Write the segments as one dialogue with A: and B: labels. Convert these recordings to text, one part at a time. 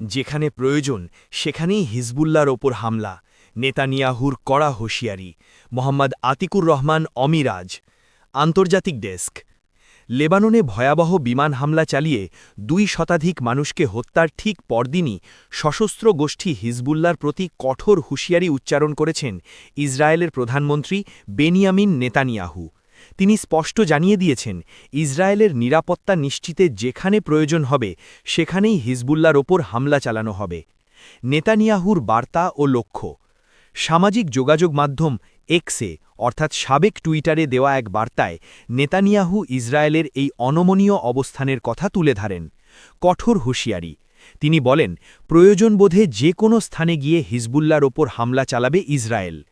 A: যেখানে প্রয়োজন সেখানেই হিজবুল্লাহর ওপর হামলা, নেতানিয়াহুর কড়া হুঁশিয়ারি। মোহাম্মদ আতিকুর রহমান অমিরাজ। আন্তর্জাতিক ডেস্ক। লেবাননে ভয়াবহ বিমান হামলা চালিয়ে ২ শতাধিক মানুষকে হত্যার ঠিক পরদিনই সশস্ত্র গোষ্ঠী হিজবুল্লাহর প্রতি কঠোর হুঁশিয়ারি উচ্চারণ করেছেন ইসরায়েলের প্রধানমন্ত্রী বেনিয়ামিন নেতানিয়াহু। তিনি স্পষ্ট জানিয়ে দিয়েছেন, ইসরায়েলের নিরাপত্তা নিশ্চিতে যেখানে প্রয়োজন হবে সেখানেই হিজবুল্লাহর ওপর হামলা চালানো হবে। নেতানিয়াহুর বার্তা ও লক্ষ্য। সামাজিক যোগাযোগ মাধ্যম এক্সে অর্থাৎ সাবেক টুইটারে দেওয়া এক বার্তায় নেতানিয়াহু ইসরায়েলের এই অনমনীয় অবস্থানের কথা তুলে ধরেন। কঠোর হুঁশিয়ারি। তিনি বলেন, প্রয়োজনবোধে যে কোনো স্থানে গিয়ে হিজবুল্লাহর ওপর হামলা চালাবে ইসরায়েল।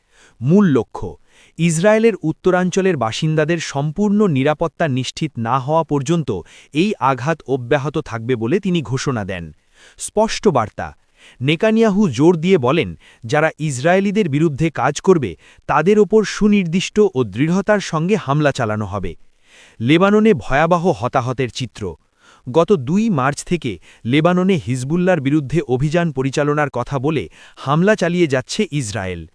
A: মূল লক্ষ্য, ইসরায়েলের উত্তরাঞ্চলের বাসিন্দাদের সম্পূর্ণ নিরাপত্তা নিশ্চিত না হওয়া পর্যন্ত এই আঘাত অব্যাহত থাকবে বলে তিনি ঘোষণা দেন। স্পষ্ট বার্তা। নেতানিয়াহু জোর দিয়ে বলেন, যারা ইসরায়েলিদের বিরুদ্ধে কাজ করবে তাদের ওপর সুনির্দিষ্ট ও দৃঢ়তার সঙ্গে হামলা চালানো হবে। লেবাননে ভয়াবহ হতাহতের চিত্র। গত ২ মার্চ থেকে লেবাননে হিজবুল্লাহর বিরুদ্ধে অভিযান পরিচালনার কথা বলে হামলা চালিয়ে যাচ্ছে ইসরায়েল।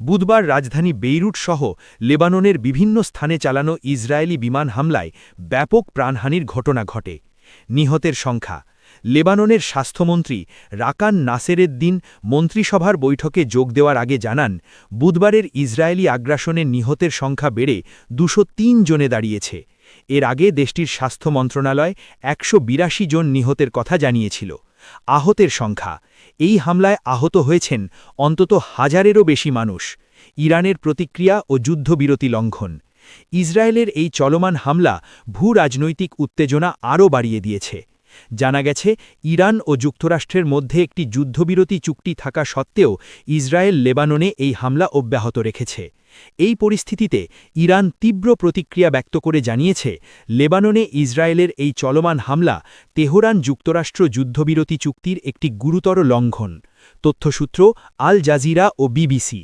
A: বুধবার রাজধানী বেইরুট সহ লেবাননের বিভিন্ন স্থানে চালানো ইসরায়েলি বিমান হামলায় ব্যাপক প্রাণহানির ঘটনা ঘটে। নিহতের সংখ্যা। লেবাননের স্বাস্থ্যমন্ত্রী রাকান নাসেরেদ্দিন মন্ত্রিসভার বৈঠকে যোগ দেওয়ার আগে জানান, বুধবারের ইসরায়েলি আগ্রাসনে নিহতের সংখ্যা বেড়ে ২০৩ জনে দাঁড়িয়েছে। এর আগে দেশটির স্বাস্থ্য মন্ত্রণালয় ১৮২ জন নিহতের কথা জানিয়েছিল। আহতের সংখ্যা। এই হামলায় আহত হয়েছেন অন্তত ১,০০০-এরও বেশি মানুষ। ইরানের প্রতিক্রিয়া ও যুদ্ধবিরতি লঙ্ঘন। ইসরায়েলের এই চলমান হামলা ভূ-রাজনৈতিক উত্তেজনা আরও বাড়িয়ে দিয়েছে। জানা গেছে, ইরান ও যুক্তরাষ্ট্রের মধ্যে একটি যুদ্ধবিরতি চুক্তি থাকা সত্ত্বেও ইসরায়েল লেবাননে এই হামলা অব্যাহত রেখেছে। এই পরিস্থিতিতে ইরান তীব্র প্রতিক্রিয়া ব্যক্ত করে জানিয়েছে, লেবাননে ইসরায়েলের এই চলমান হামলা তেহরান যুক্তরাষ্ট্র যুদ্ধবিরতি চুক্তির একটি গুরুতর লঙ্ঘন। তথ্যসূত্র আল জাজিরা ও বিবিসি।